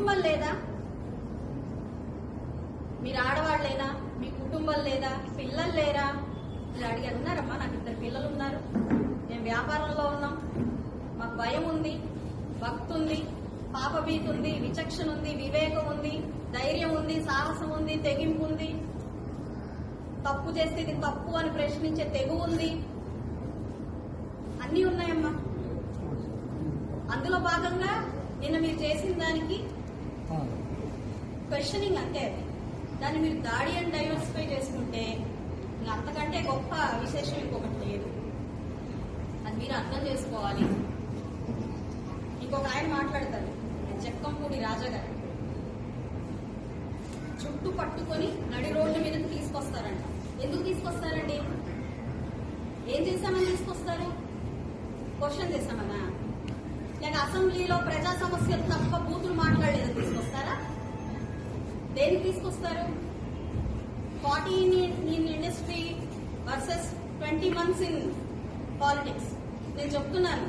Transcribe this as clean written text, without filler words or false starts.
కుటుంబం లేదా? మీరు ఆడవాళ్ళేనా? మీ కుటుంబం లేదా? పిల్లలు లేరా? ఇలా అడిగారు. ఉన్నారమ్మా, నాకు 2 పిల్లలు ఉన్నారు, మేము వ్యాపారంలో ఉన్నాం, మాకు భయం ఉంది, భక్తి ఉంది, పాపభీతి ఉంది, విచక్షణ ఉంది, వివేకం ఉంది, ధైర్యం ఉంది, సాహసం ఉంది, తెగింపు ఉంది, తప్పు చేస్తే ఇది తప్పు అని ప్రశ్నించే తెగువ ఉంది, అన్నీ ఉన్నాయమ్మా. అందులో భాగంగా నిన్న మీరు చేసిన దానికి క్వశ్చనింగ్ అంతే. అది దాన్ని మీరు దాడి అండ్ డైవర్సిఫై చేసుకుంటే ఇంకా అంతకంటే గొప్ప విశేషం ఇంకొకటి లేదు. అది మీరు అర్థం చేసుకోవాలి. ఇంకొక ఆయన మాట్లాడతారు, జక్కంపూడి రాజా గారు. చుట్టూ పట్టుకొని నడి రోడ్ల మీదకి తీసుకొస్తారంట. ఎందుకు తీసుకొస్తారండి? ఏం చేశామని తీసుకొస్తారు? క్వశ్చన్ చేశామన్నా? లేక అసెంబ్లీలో ప్రజా సమస్యలు తప్ప బూతులు మాట్లాడలేదని తీసుకొస్తారా? దేనికి తీసుకొస్తారు? 40 in industry versus 20 months in politics. నేను చెప్తున్నాను,